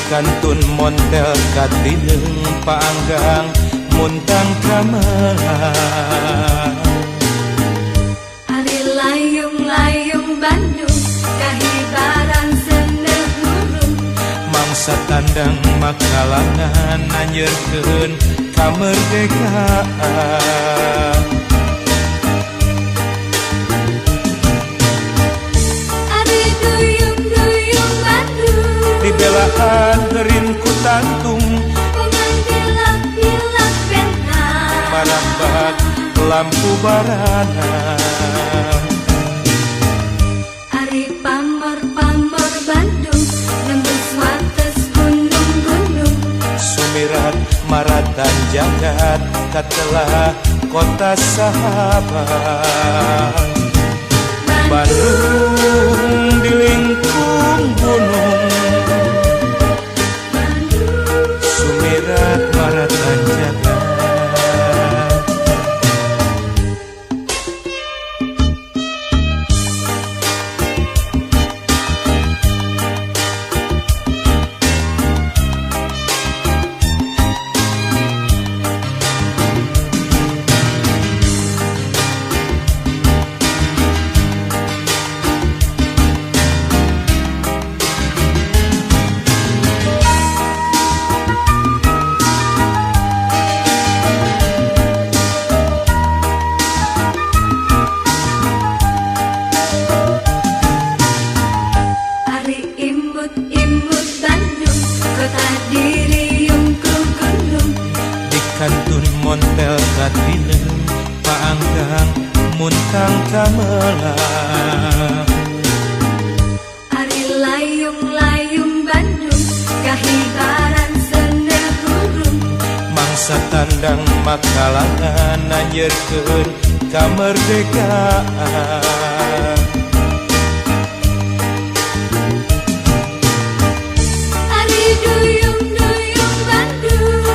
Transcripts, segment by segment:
Kantun montel katineung paanggang muntang kamelang. Ari layung-layung Bandung kahibaran seneuh hurung. Mangsa tandang makalangan anjeurkeun kamerdekaan. Ari duyung-duyung Bandung Dibelaan heurin ku tantung dengan bilak-bilak bentang. marambak lampu barana. Ari pamor-pamor Bandung nembus wates gunung-gunung. Sumirat maratan jagat katelah kota sahabat. Bandung dilingkung gunung, sumirat maratan jagat. Imut Bandung, kota diriung ku gunung. Di kantun montel katineung paanggang muntang kamelang. Ari layung-layung Bandung kahibaran seneuh hurung. Mangsa tandang makalangan anjeurkeun kamerdekaan.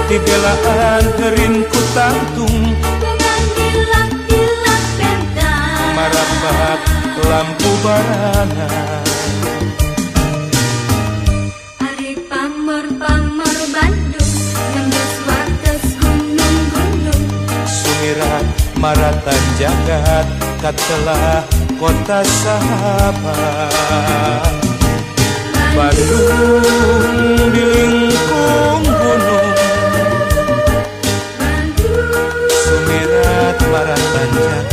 Dibelaan heurin ku tantung dengan bilak-bilak bentang. marambak lampu barana. Ari pamor-pamor Bandung nembus wates gunung-gunung. Sumirat maratan jagat katelah kota sahabat. Bandung dilingkung gunung, sumirat maratan jagat.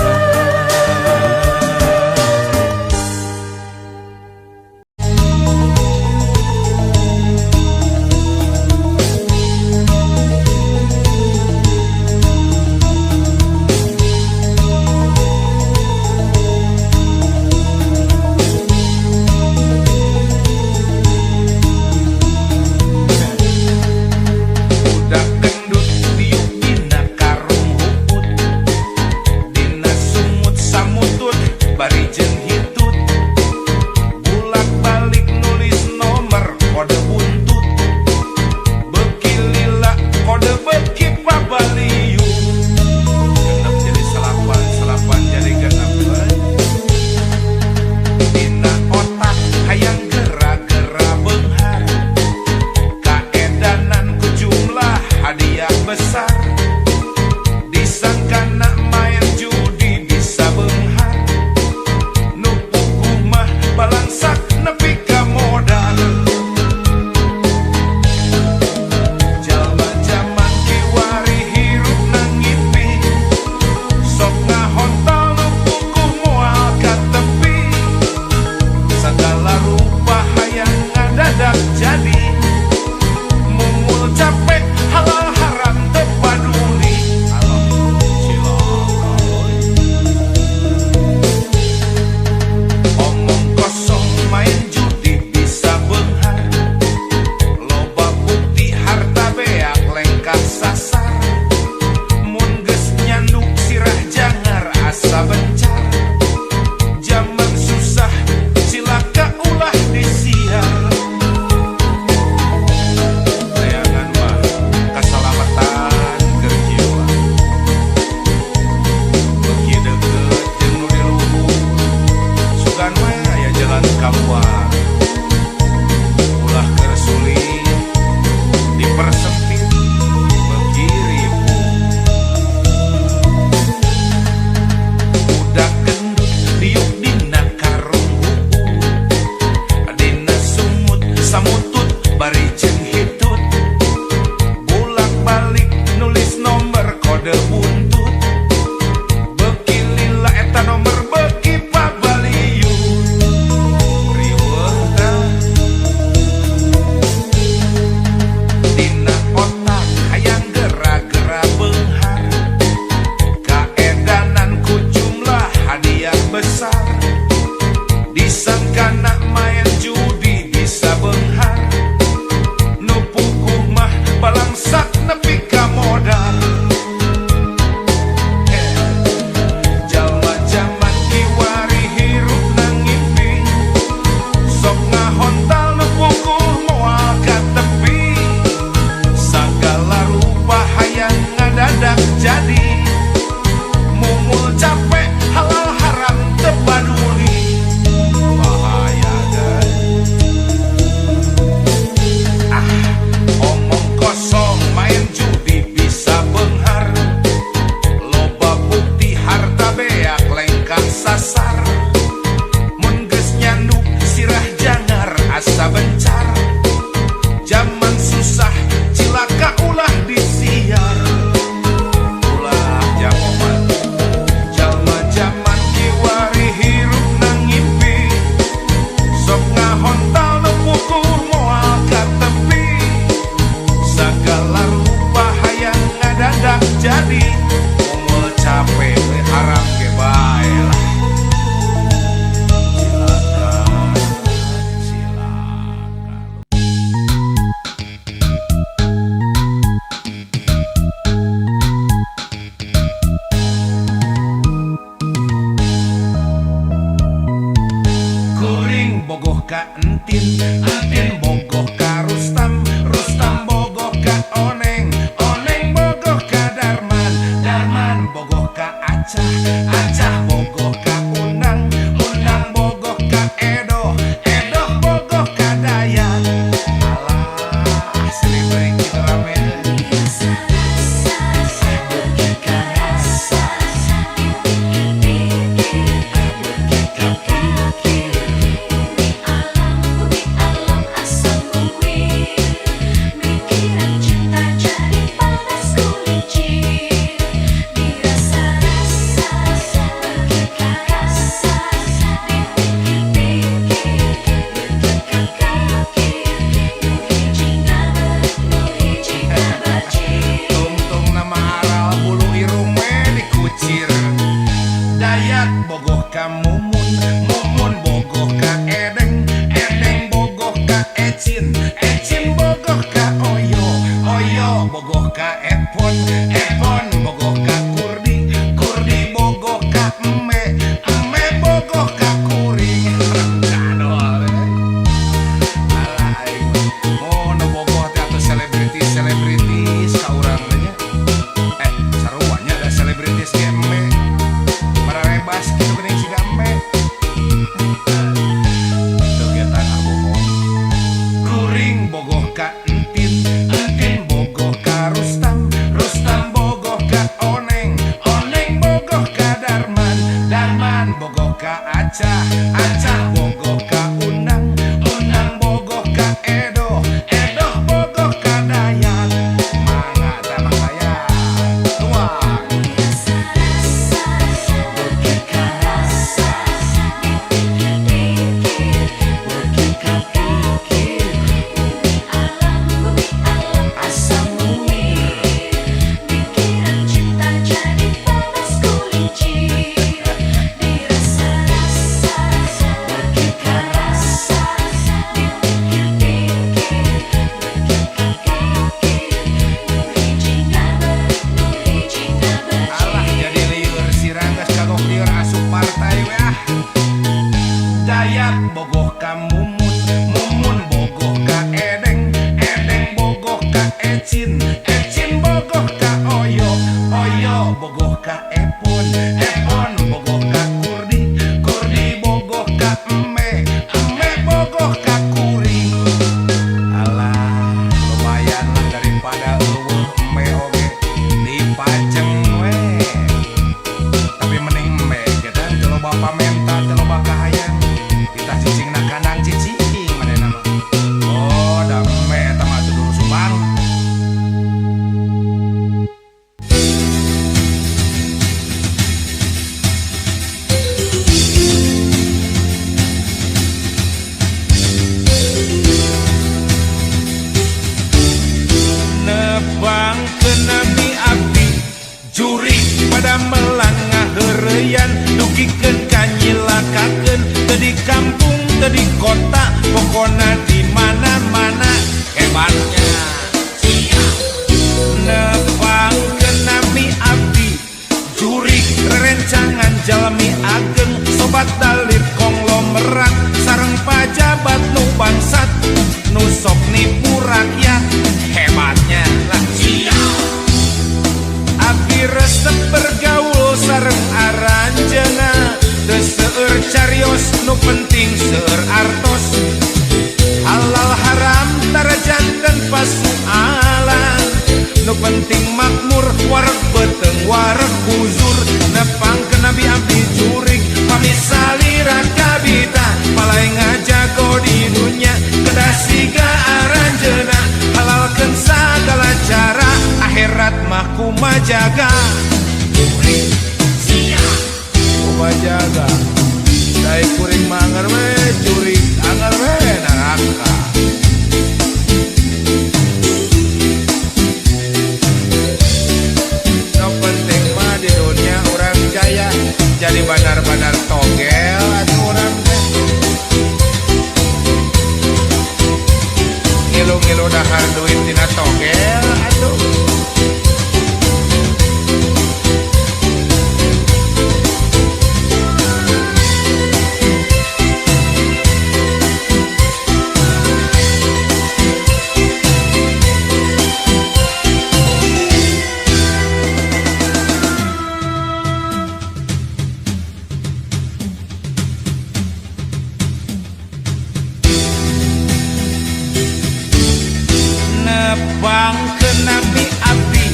zaman susah cilaka ulah disiar. Ulah jaman jalma zaman kiwari hirup nang ngimpi, sok ngahontal nu pukul moal ka tepi, segala rupa hayang ngadadak jadi, umul capek harap ge bae lah. Kuring bogoh ka entin, entin bogoh ka Rustam, Rustam bogoh ka Oneng, Oneng bogoh ka Darman, Darman bogoh ka Acah, Acah bogoh ka Unang, Unang bogoh ka Edo, Edo bogoh ka Dayak. Alah, selebri kita rame. Tungtung nama aral bulu irungme dikucir. Dayak bogoh ka Mumun, Mumun bogoh ka Edeng, Edeng bogoh ka Ecin, Ecin bogoh ka Oyo, Oyo bogoh ka Epon, Epon bogoh ka Kurdi, Kurdi bogoh ka Eme, Eme bogoh ka Kuring. Kadol alay mau nu bogoh teh atuh selebritis ka urang teh nya. Saruanya ada selebritis ge eme para rebas kitu geuning siga eme. Teu getan ah bogoh. Kuring bogoh ka entin, entin bogoh ka Rustam, Rustam bogoh ka Oneng, Oneng bogoh ka Darman, Darman bogoh ka Acah, Acah bogoh ka Unang, Unang bogoh ka Edo, Edo bogoh ka Dayak. Mangga teh makaya tuang. Alah jadi liur sirang geus kagok liur asup partai we ah. Dayak bogoh ka Mumun, Mumun bogoh ka Edeng, Edeng bogoh ka Ecin, Ecin bogoh ka Oyo, Oyo bogoh ka Epon, Epon bogoh ka Kurdi, Kurdi bogoh ka Eme, Eme bogoh ka Kuring. Alah lumayan lah daripada eueuh eme oge dipajeng we. Tapi mending eme kita teu loba pamenta, teu loba kahayang. Kita cicingna kandang cicing manehna mah. Oh, da eme eta mah teu dulu sumbang. Nebang ke Nabi abdi jurig pada melangah heureuyan, dugikeun kanyilakakeun teu di kampung teu di kota, pokona di mana-mana hebatnya. Nebang ke Nabi abdi jurig rerencangan jalmi ageng, sobat dalit konglomerat sareng pajabat nu bangsat nu sok nipu rakyat. Hebatnya lah abdi resep bergaul sareng aranjeuna, teu seueur carios nu penting seueur artos. Halal haram tarajan dan pasualan, nu penting makmur wareg beteng wareg huzur. Nepang ke Nabi abdi jurig pamisali rakabita, palai ngajago di dunya kedah siga aranjeuna milu dahar duit tina togel atuh. Nebang ke nabi abdi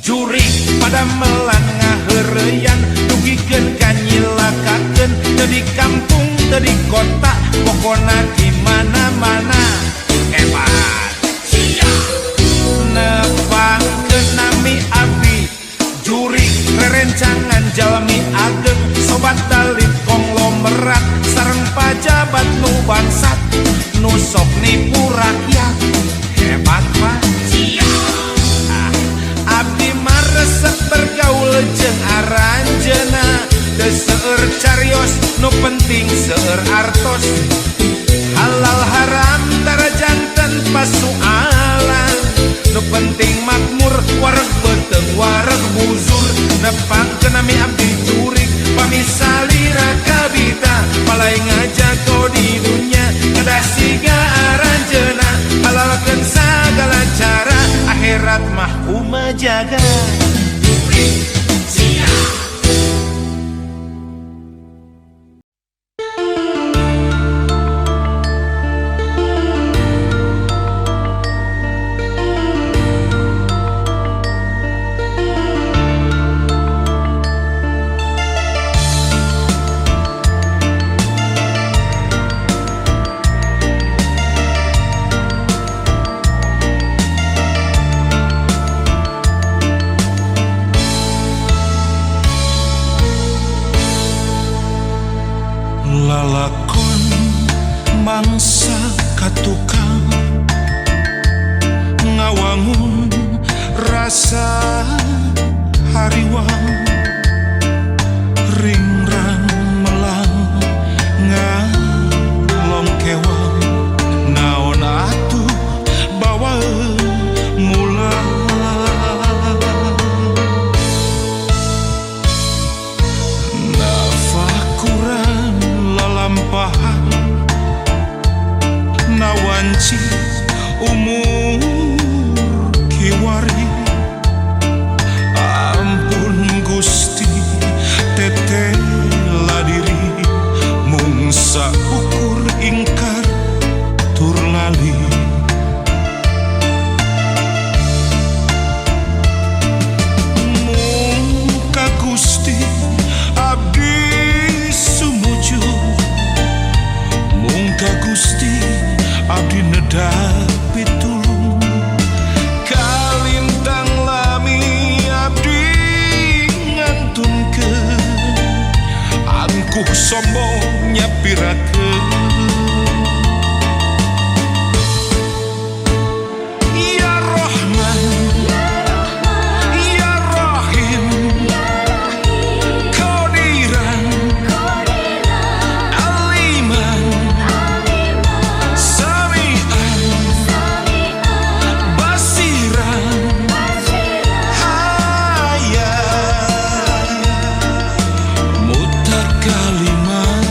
juri pada melan ngaheureyan dugikeun kanyilakakeun teu di kampung teu di kota pokona di mana-mana hebat nebang ke nabi abdi juri rerencangan jalmi ageng sobat dalit konglomerat sareng pajabat nu bangsat nu sok nipu rakyat hebat mah abdi mah resep bergaul jeung aranjeuna teu seueur carios nu penting seueur artos halal haram tara janten pasualan nu penting makmur wareg beuteng wareg buzur nepang ke nami abdi jurig pamisalira kabita palai ngajago di dunya kada siga aranjeuna halalkeun sagala cara akhirat mah kumaha jaga lalakon mangsa katukang ngawangun rasa hariwang ringrang melang ngalong kewang naon atuh bawa mula nafakuran lalampahan nawanci umur kiwari ampun Gusti tetela diri mung saukur ingkar tur lali mung ka Gusti abdi sumuju mung ka Gusti abdi nedapi tulung kalintang lami abdi ngantunkeun angkuh sombong nyapirakeun ya Rahman ya Rahim Qadiran Aliman Sami'an Basiran Hayat mutakaliman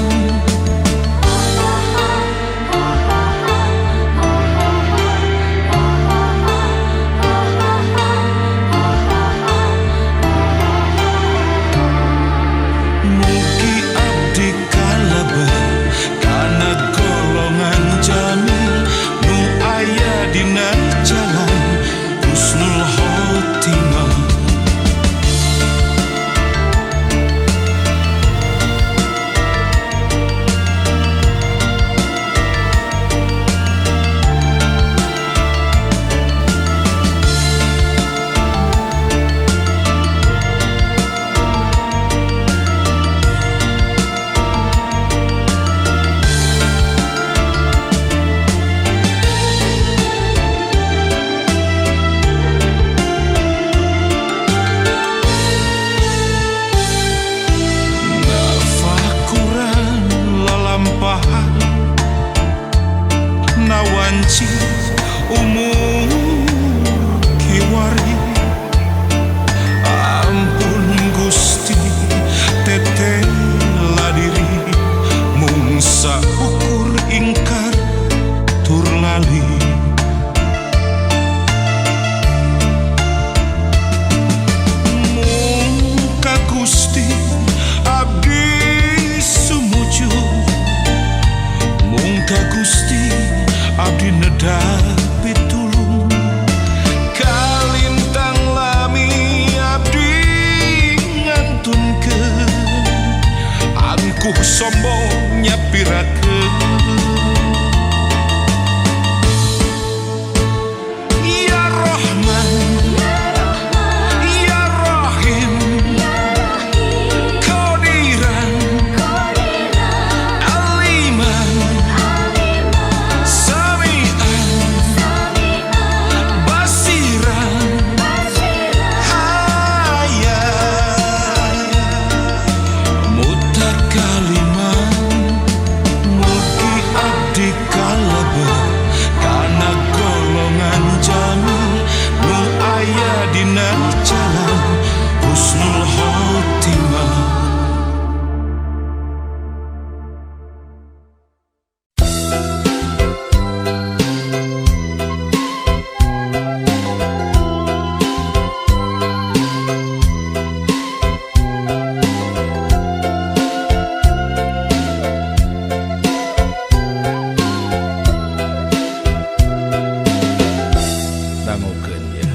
dangukeun ya.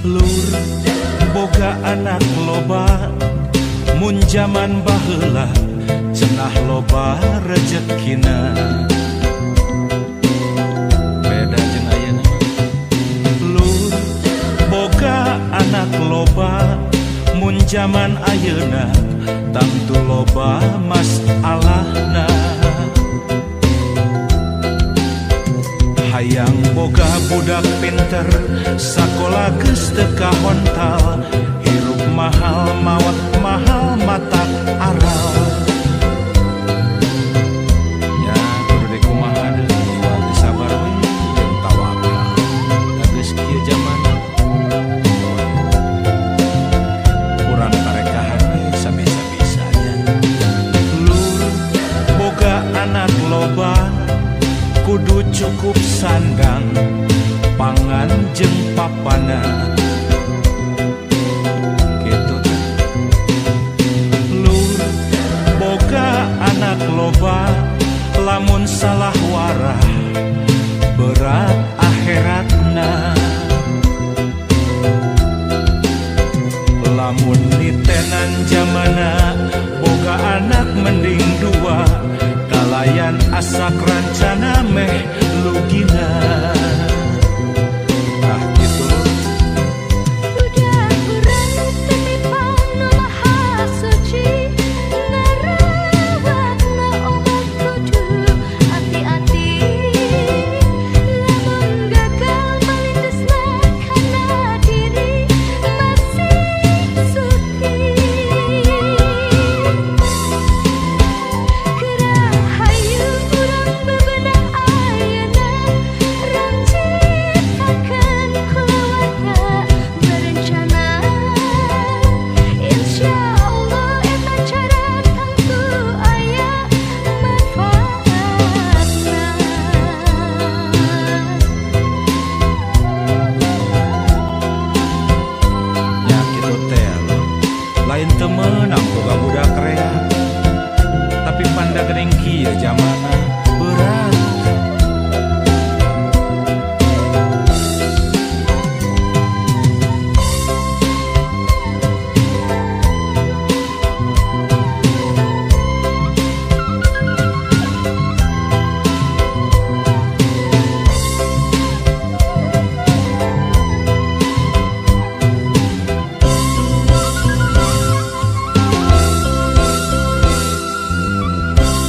Lur boga anak loba mun jaman baheula cenah loba rezekina. Beda jeung ayeuna. Lur boga anak loba mun jaman ayeuna tangtu loba masalahna. Hayang boga budak pinter sakola geus teu kahontal hirup mahal maot mahal matak aral. Ya kudu dikumaha deui wal teu sabar we jeung tawakal. Da geus kieu zaman urang karekahan we sabisa-bisanya. Lur boga anak loba kudu cukup sandang pangan jeung papana. Kitu teh. Lur boga anak loba lamun salah warah berat akhiratna. Lamun nitenan zamana boga anak mending dua kalayan asak rancana meh lugina. Nah gitu. Budak urang titipan nu maha suci ngarawatna obat kudu hati-hati. Lamun gagal malindesna kana diri masih suci. Kerahayu urang bebenah ayeuna rancitakeun keluarga berencana. Insyaallah eta cara tangtu aya manfaatna. Ya kitu teh Lur. Lain teu meunang boga budak rea tapi panda geuning kieu zamana berat.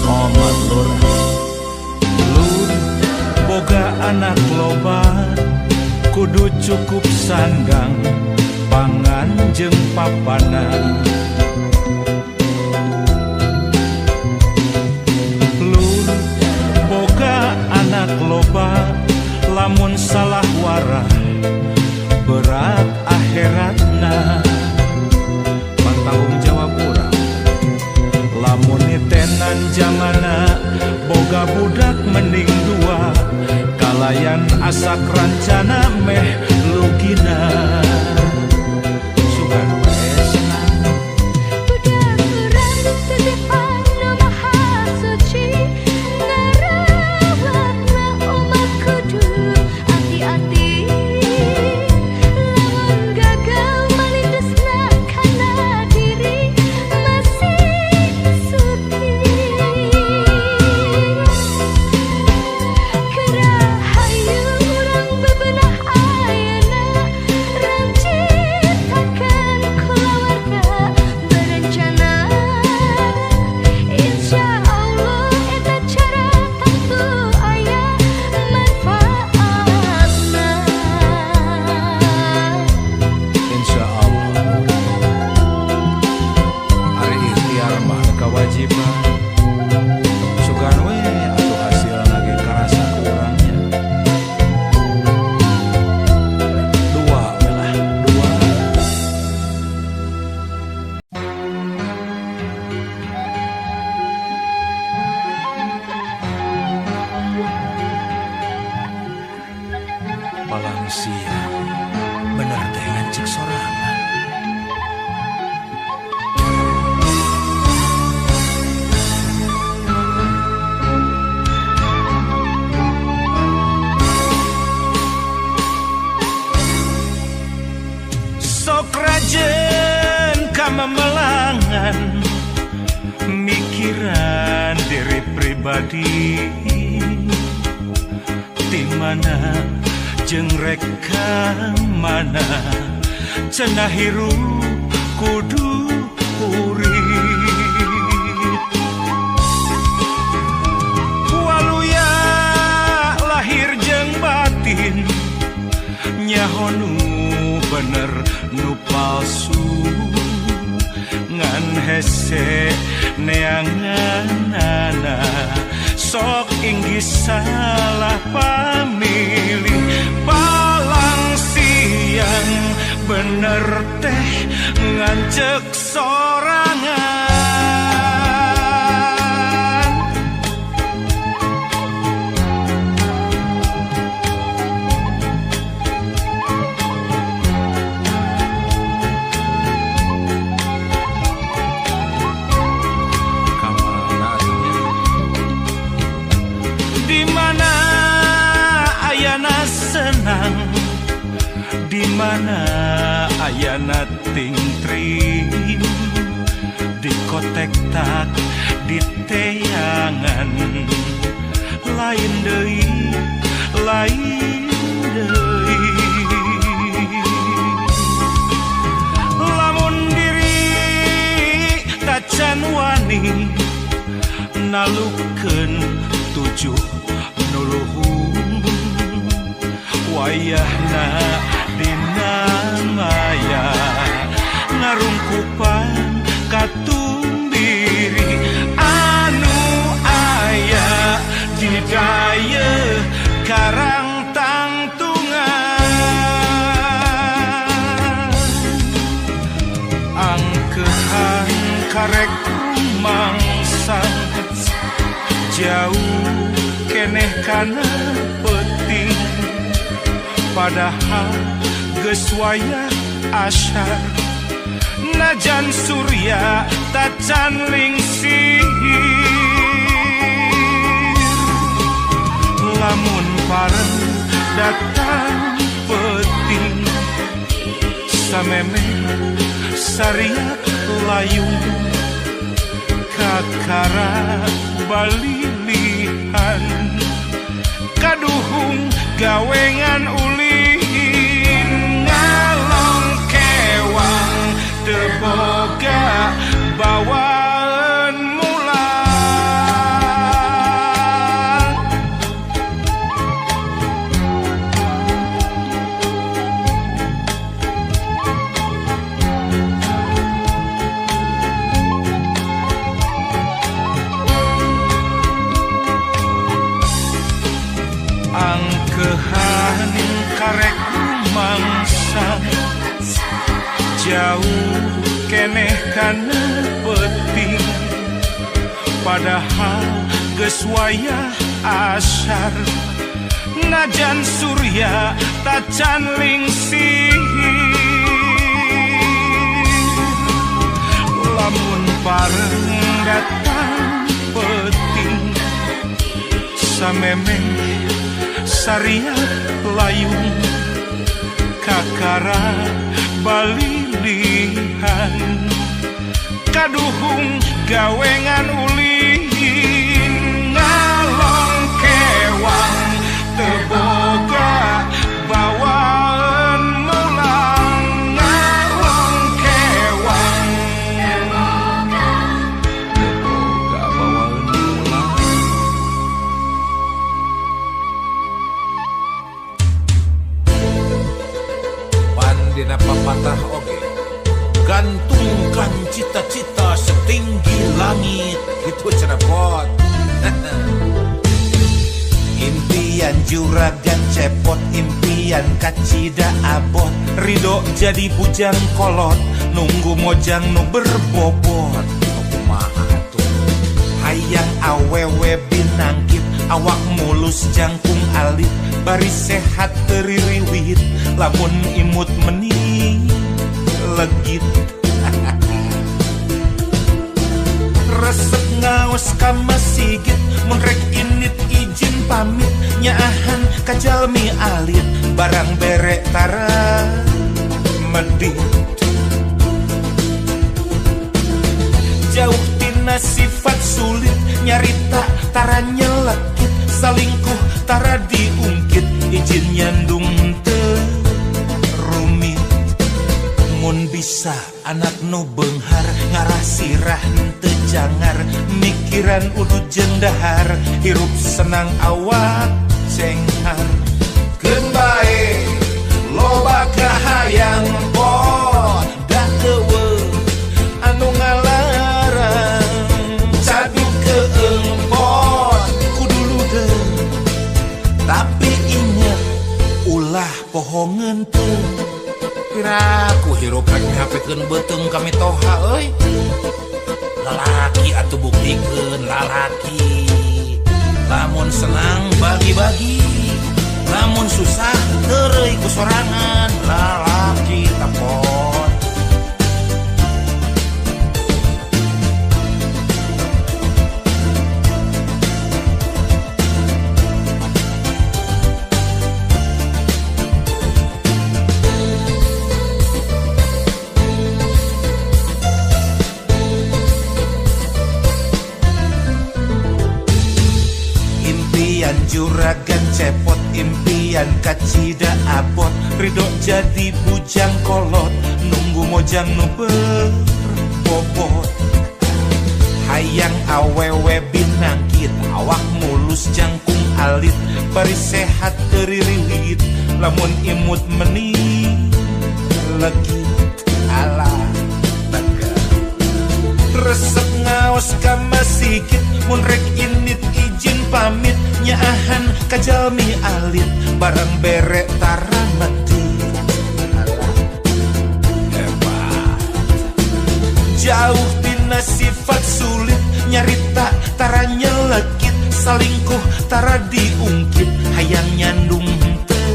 Omat lur. Lur boga anak loba kudu cukup sandang pangan jeung papana. Lur boga anak loba lamun salah warah berat akhiratna. Tanggung jawab urang. Lamun nitenan zamana boga budak mending dua kalayan asak rancana meh lugina. Sugan we senang. Budak urang titipan nu maha suci ngarawatna umat kudu hati-hati. Lamun gagal malindesna kana diri masih suci. Kerahayu urang bebenah ayeuna rancitakeun keluarga berencana. Insyaallah eta cara tangtu aya manfaatna. Insyaallah. Ari ikhtiar mah kewajiban. Sugan we atuh hasilna ge karasa ku urang nya. Dua we lah, dua. Palang siang bener teh ngancik sorangan. pribadi di mana jeung reka mana cenah hirup kudu urip waluya lahir jeung batin nyaho nu bener nu palsu ngan hese neanganana sok inggih salah pamilih palang siang bener teh ngancek sorangan di mana ayana tingtring di kotek tak di teangan lain deui lamun diri tacan wani nalukeun tujuh nuluhung wayahna dina maya ngarungkupan katumbiri anu aya di daya karang tangtungan angkehan karek rumangsang jauh keneh kana penting padahal geus wayah asyar najan surya tacan lingsir lamun pareng datang penting sameme sariak layung kakara balilihan kaduhung gawengan ulin ngalong kewang teboga bawaan mulang angkehan karek rumangsa jauh keneh kana penting padahal geus wayah asyar najan surya tacan lingsir lamun pareng datang penting sameme sariak layung kakara balilihan kaduhung gawengan ulin ngalong kewang teboga bawaan mulang ngalong kewang teboga bawaan mulang pandina papatah oge gantungkan cita-cita setinggi langit gitu cenapot impian juragan cepot impian kacida abot ridho jadi bujang kolot nunggu mojang nu berbobot kumaha tuh hayang awewe binangkit awak mulus jangkung alit bari sehat teririwit lamun imut meni legit resep ngaos ka masigit mun rek init izin pamit nyaahan ka jalmi alit barang bere tara medit jauh tina tina sifat sulit nyarita tara nyelekit salingkuh tara diungkit izin nyandung teu rumit mun bisa anak nu beunghar ngarah sirah teu jangar mikiran udu jendahar hirup senang awak cenghar keun bae loba kahayang pot da eueuh anu ngalarang cadu keempot kudu ludeung tapi inget ulah pohongeun teu piraku hirup rek ngapikeun beuteung kami toha euy lalaki atuh buktikeun lalaki lamun senang bagi-bagi lamun susah teu ku sorangan lalaki tapot juragan cepot impian kacida abot ridho jadi bujang kolot nunggu mojang nu berbobot hayang awewe binangkit awak mulus jangkung alit bari sehat keririwit lamun imut meni legit ala tega resep ngaos ka masikit mun rek init izin pamit nyaahan kajalmi alit barang bere tara mati hebat jauh tina sifat sulit nyarita tara nyelekit salingkuh tara diungkit hayang nyandung teu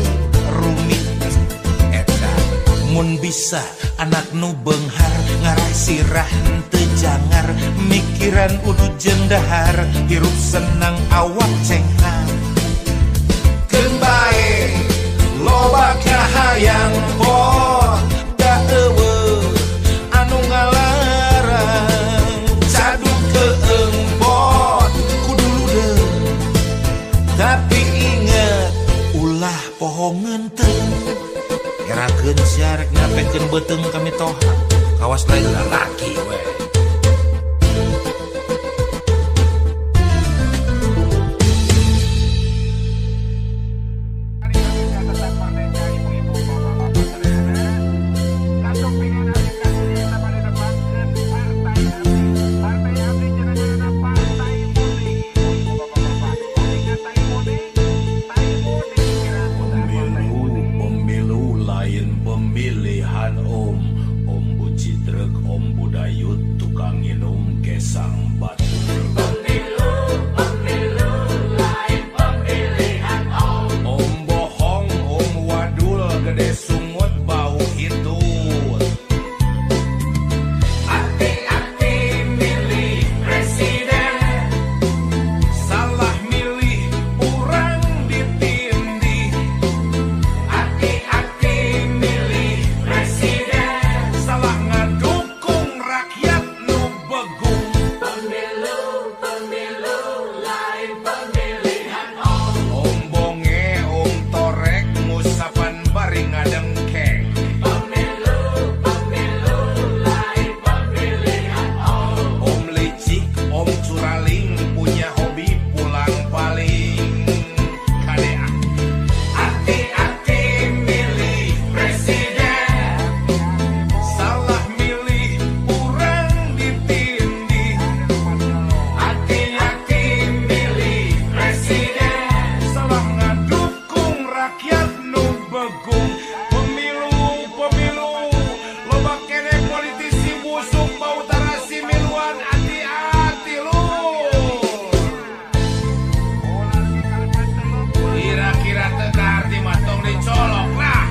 rumit eta mun bisa anak nu beunghar ngarah sirah teu jangar mikiran udu jendahar hirup senang awak cenghar keun bae loba kahayang pot da eueuh anu ngalarang cadu keempot kudu ludeung tapi inget ulah pohongeun teu gerakeun sia rek ngapekeun beuteung kami toha kawas lain lalaki we pemilihan om buci truk om budayut tukang minum kesang batur pemilu lain pemilihan om bohong om wadul gede sungut bau hitut hati-hati milih presiden salah milih urang ditindih hati-hati milih presiden salah ngadukung rakyat nu begung pemilu lain pemilihan om bonge om torek ngusapan bari ngadengkeng pemilu lain pemilihan om licik om curaling punya hobi pulang paling kadea hati-hati milih presiden salah milih urang ditindih hati-hati milih presiden salah ngadukung rakyat nu begung pemilu loba kene politisi busuk bau tarasi miluan hati-hati lu kira-kira teu arti mah tong dicolok lah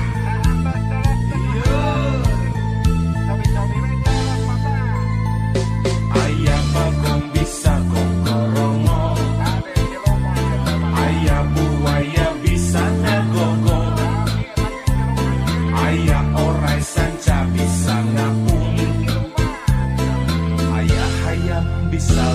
aya bagong bisa kokorongo aya buaya bisa nagogo aya orai sanca bisa ngapung aya hayam bisa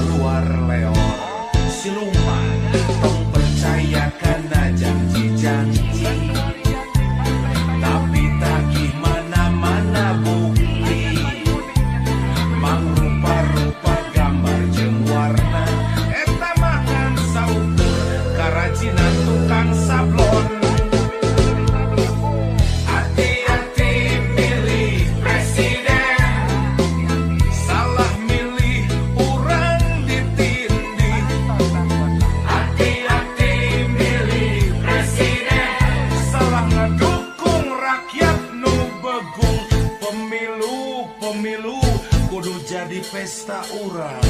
begung. Pemilu kudu jadi pesta urang,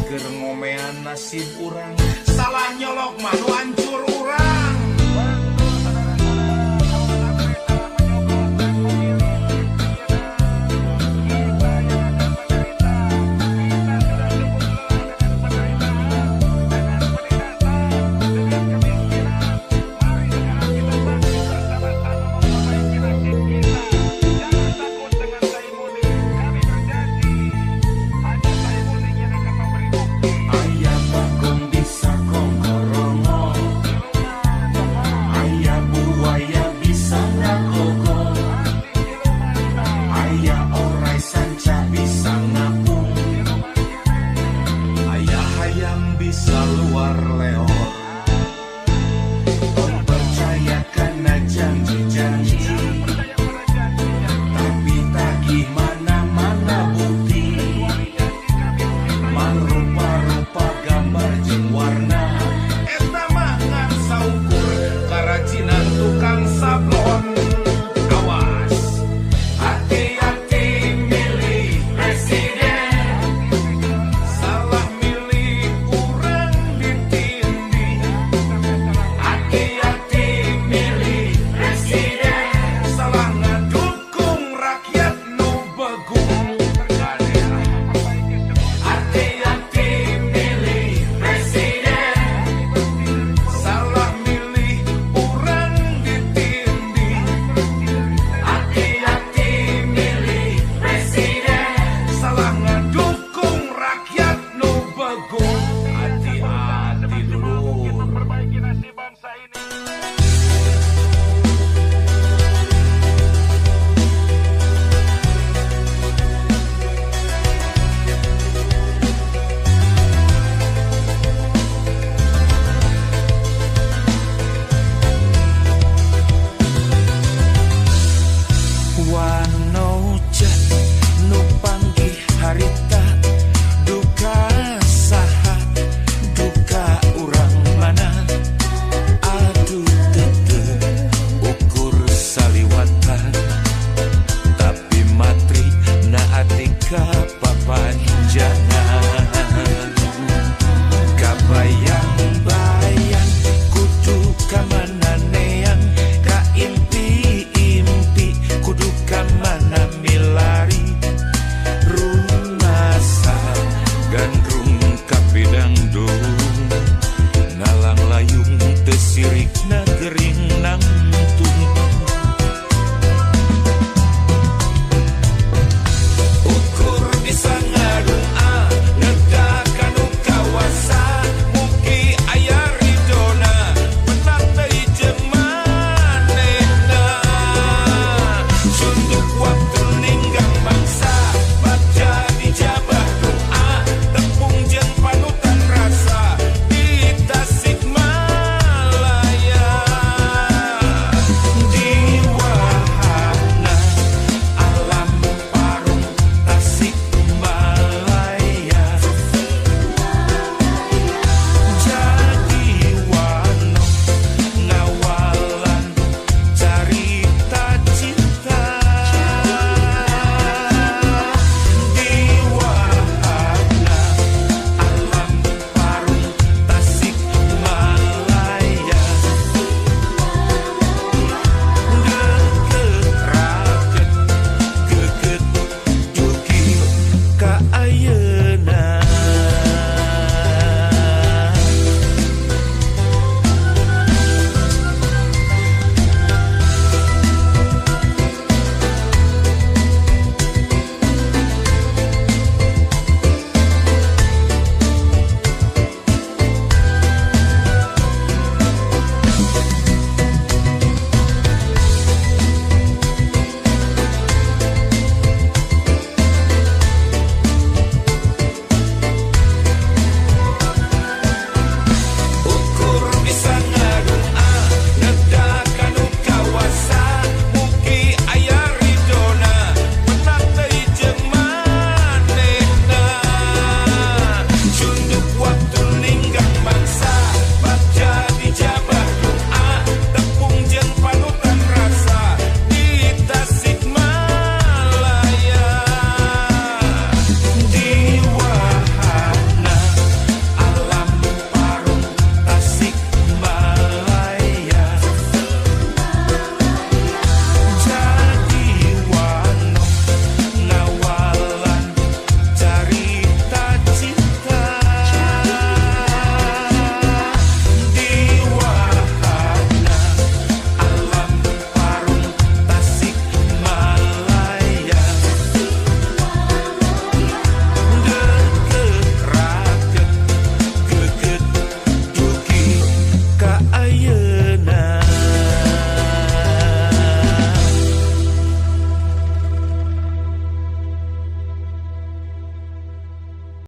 keur ngomean nasib urang, salah nyolok manu hancur urang. Wano jet nu panggih hari